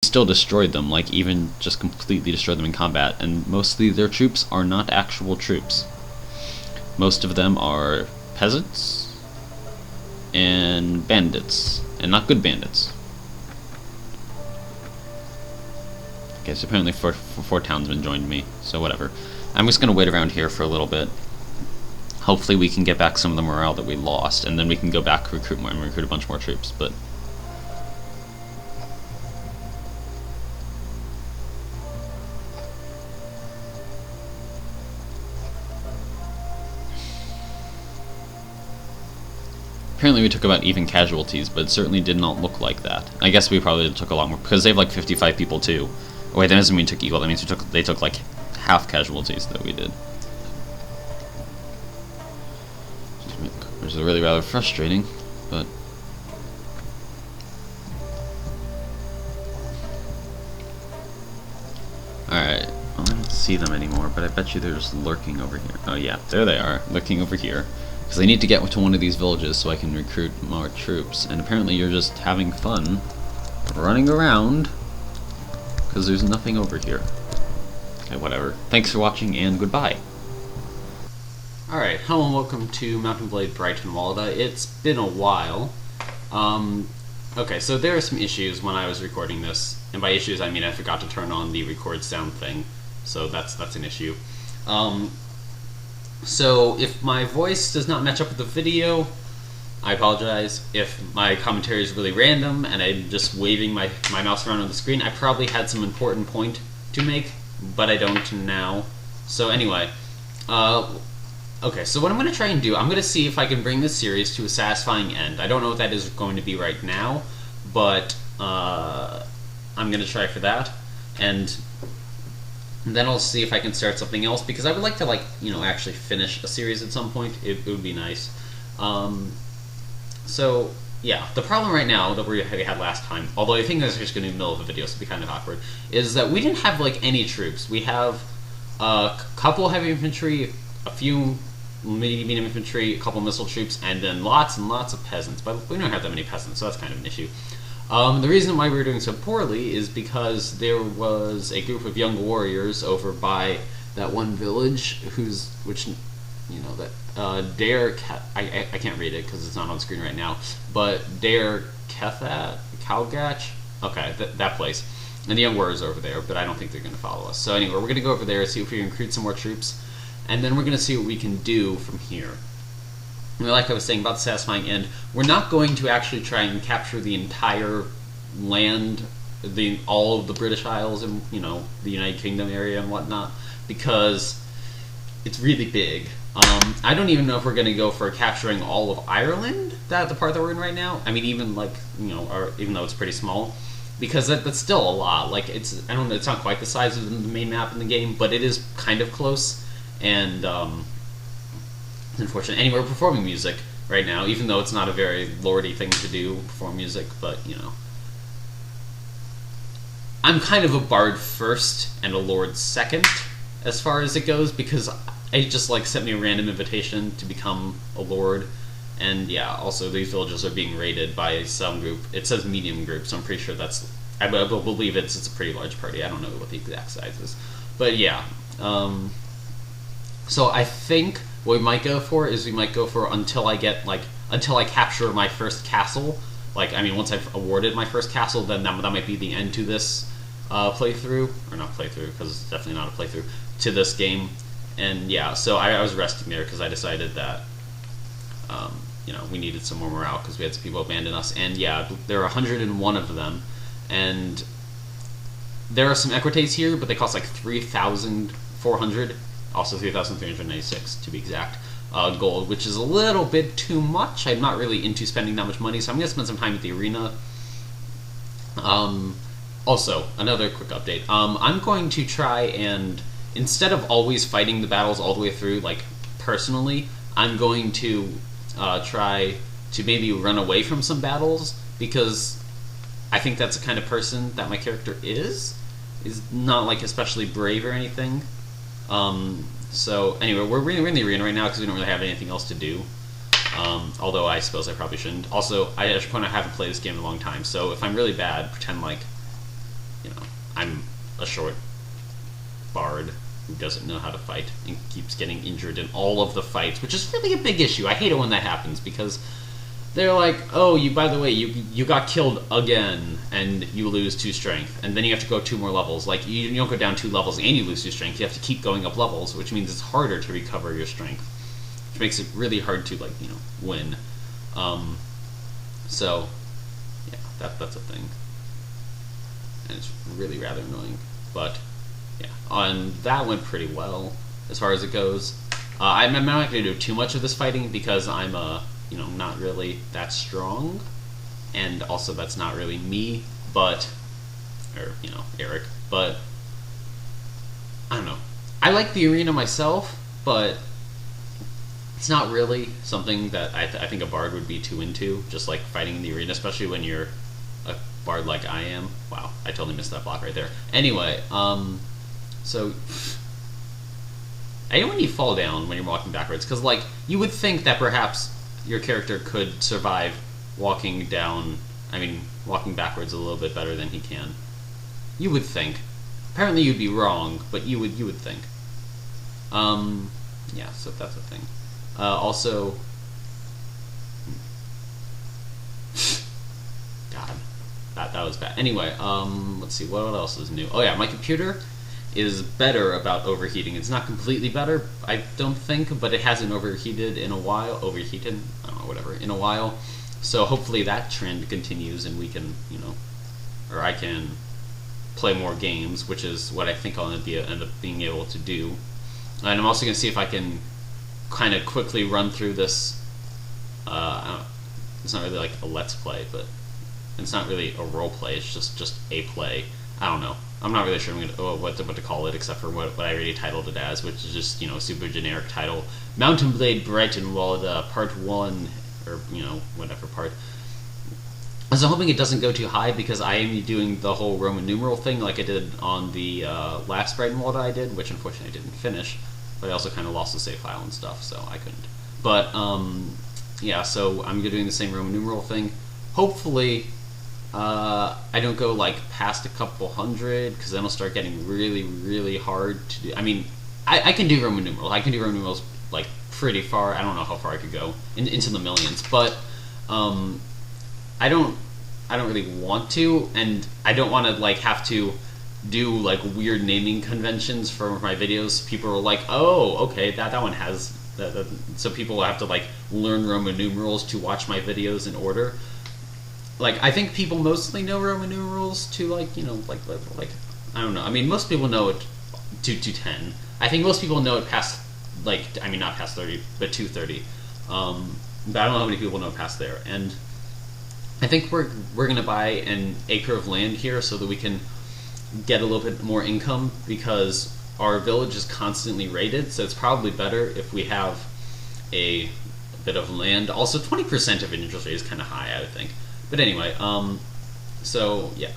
still destroyed them, like even just completely destroyed them in combat, and mostly their troops are not actual troops. Most of them are peasants and bandits, and not good bandits. Okay, so apparently four townsmen joined me, so whatever. I'm just gonna wait around here for a little bit. Hopefully we can get back some of the morale that we lost, and then we can go back recruit more and recruit a bunch more troops, but apparently we took about even casualties, but it certainly did not look like that. I guess we probably took a lot more, because they have like 55 people too. Oh, wait, that doesn't mean we took equal, that means they took like half casualties that we did. Which is really rather frustrating, but... Alright, well, I don't see them anymore, but I bet you they're just lurking over here. Oh yeah, there they are, lurking over here. Because they need to get to one of these villages so I can recruit more troops. And apparently you're just having fun running around because there's nothing over here. Okay, whatever. Thanks for watching and goodbye. Alright, hello and welcome to Mountain Blade Brytenwalda. It's been a while. Okay, so there are some issues when I was recording this. And by issues I mean I forgot to turn on the record sound thing. So that's an issue. So if my voice does not match up with the video, I apologize. If my commentary is really random and I'm just waving my mouse around on the screen, I probably had some important point to make, but I don't now. So anyway, okay, so what I'm going to try and do, I'm going to see if I can bring this series to a satisfying end. I don't know what that is going to be right now, but I'm going to try for that. And then I'll see if I can start something else, because I would like to, like, you know, actually finish a series at some point. It would be nice. So, yeah, the problem right now that we had last time, although I think this is just going to be in the middle of the video, so it'll be kind of awkward, is that we didn't have, like, any troops. We have a couple heavy infantry, a few medium infantry, a couple missile troops, and then lots and lots of peasants. But we don't have that many peasants, so that's kind of an issue. The reason why we were doing so poorly is because there was a group of young warriors over by that one village which you know, that I can't read it because it's not on screen right now, but Dare Kalgach, okay, that place, and the young warriors are over there, but I don't think they're going to follow us. So anyway, we're going to go over there, see if we can recruit some more troops, and then we're going to see what we can do from here. Like I was saying about the satisfying end, we're not going to actually try and capture the entire land, all of the British Isles and, you know, the United Kingdom area and whatnot, because it's really big. I don't even know if we're going to go for capturing all of Ireland, the part that we're in right now. I mean, even like, you know, even though it's pretty small, because that's still a lot. Like, I don't know, it's not quite the size of the main map in the game, but it is kind of close, and unfortunate. Anyway, we're performing music right now, even though it's not a very lordy thing to do, perform music, but, you know. I'm kind of a bard first and a lord second, as far as it goes, because it just, like, sent me a random invitation to become a lord, and, yeah, also these villages are being raided by some group. It says medium group, so I'm pretty sure I believe it's a pretty large party. I don't know what the exact size is. But, yeah. So I think what we might go for is until I capture my first castle. Like, I mean, once I've awarded my first castle, then that might be the end to this playthrough, or not playthrough, because it's definitely not a playthrough, to this game. And yeah, so I was resting there because I decided that, you know, we needed some more morale because we had some people abandon us. And yeah, there are 101 of them, and there are some equites here, but they cost like 3,400. Also 3,396 to be exact, gold, which is a little bit too much. I'm not really into spending that much money, so I'm going to spend some time at the arena. Also, another quick update. I'm going to try and, instead of always fighting the battles all the way through, like, personally, I'm going to try to maybe run away from some battles, because I think that's the kind of person that my character is not, like, especially brave or anything. So anyway, we're in the arena right now because we don't really have anything else to do. Although I suppose I probably shouldn't. Also, I should point out I haven't played this game in a long time, so if I'm really bad, pretend like a short bard who doesn't know how to fight and keeps getting injured in all of the fights, which is really a big issue. I hate it when that happens, because they're like, oh, by the way, you got killed again, and you lose 2 strength, and then you have to go 2 more levels. Like, you don't go down 2 levels and you lose 2 strength. You have to keep going up levels, which means it's harder to recover your strength, which makes it really hard to, like, win. So yeah, that's a thing, and it's really rather annoying. But yeah, and that went pretty well as far as it goes. I'm not going to do too much of this fighting because I'm not really that strong, and also that's not really me, or Eric. But I don't know. I like the arena myself, but it's not really something that I think a bard would be too into, just like fighting in the arena, especially when you're a bard like I am. Wow, I totally missed that block right there. Anyway, so I hate when you fall down when you're walking backwards, because like you would think that perhaps your character could survive walking backwards a little bit better than he can. You would think. Apparently you'd be wrong, but you would think. Yeah, so that's a thing. Also, God, that was bad. Anyway, let's see, what else is new? Oh yeah, my computer is better about overheating. It's not completely better, I don't think, but it hasn't overheated in a while. Overheated? I don't know, whatever, in a while. So hopefully that trend continues and we can, or I can play more games, which is what I think I'll end up being able to do. And I'm also going to see if I can kind of quickly run through this. It's not really like a let's play, but it's not really a role play. It's just a play. I don't know. I'm not really sure what to call it, except for what I already titled it as, which is just a super generic title: Mountain Blade Brytenwalda Part 1, or whatever part. So I'm hoping it doesn't go too high, because I am doing the whole Roman numeral thing like I did on the last Brytenwalda I did, which unfortunately I didn't finish. But I also kind of lost the save file and stuff, so I couldn't. But, yeah, so I'm doing the same Roman numeral thing. Hopefully, I don't go, like, past a couple hundred, because then it'll start getting really, really hard to do. I mean, I can do Roman numerals. I can do Roman numerals, like, pretty far. I don't know how far I could go, into the millions. But, I don't really want to, and I don't want to, like, have to do like weird naming conventions for my videos. People are like, oh, okay, that one has that, so people will have to like learn Roman numerals to watch my videos in order. Like, I think people mostly know Roman numerals to like like I don't know. I mean, most people know it to 10. I think most people know it past, like, I mean not past 30, but 230. But I don't know how many people know past there. And I think we're gonna buy an acre of land here so that we can get a little bit more income, because our village is constantly raided, so it's probably better if we have a bit of land. Also, 20% of interest rate is kind of high, I would think. But anyway, so yeah,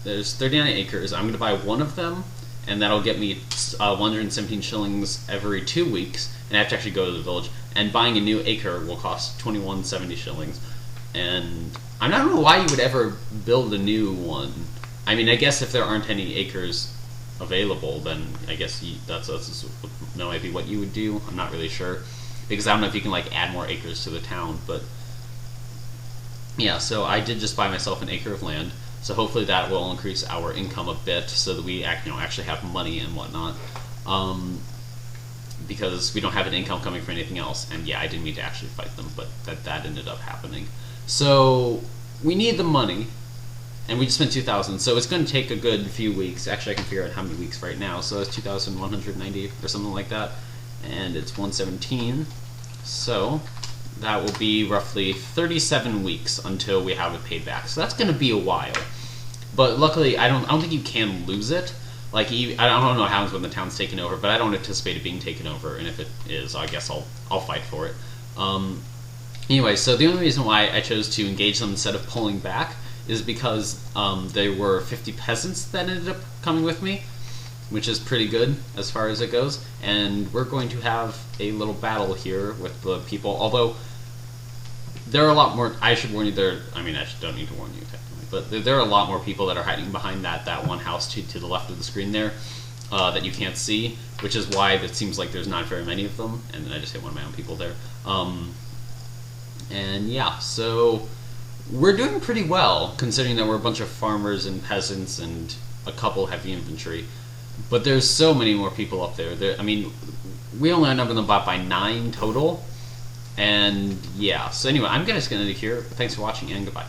there's 39 acres. I'm going to buy one of them, and that'll get me 117 shillings every 2 weeks, and I have to actually go to the village. And buying a new acre will cost 2170 shillings. And I don't know why you would ever build a new one. I mean, I guess if there aren't any acres available, then I guess that might be what you would do. I'm not really sure, because I don't know if you can like add more acres to the town. But yeah, so I did just buy myself an acre of land. So hopefully that will increase our income a bit, so that we actually have money and whatnot. Because we don't have an income coming from anything else. And yeah, I didn't mean to actually fight them, but that ended up happening. So we need the money. And we just spent 2,000, so it's going to take a good few weeks. Actually, I can figure out how many weeks right now. So that's 2,190 or something like that. And it's 117. So that will be roughly 37 weeks until we have it paid back. So that's going to be a while. But luckily, I don't think you can lose it. Like, I don't know what happens when the town's taken over, but I don't anticipate it being taken over. And if it is, I guess I'll fight for it. Anyway, so the only reason why I chose to engage them instead of pulling back is because there were 50 peasants that ended up coming with me, which is pretty good as far as it goes. And we're going to have a little battle here with the people, although there are a lot more. I should warn you, I mean, I don't need to warn you technically. but there are a lot more people that are hiding behind that one house to the left of the screen there that you can't see, which is why it seems like there's not very many of them. And then I just hit one of my own people there. And yeah, so we're doing pretty well, considering that we're a bunch of farmers and peasants and a couple heavy infantry. But there's so many more people up there. I mean, we only end up in the bot by 9 total. And yeah, so anyway, I'm just going to end it here. Thanks for watching, and goodbye.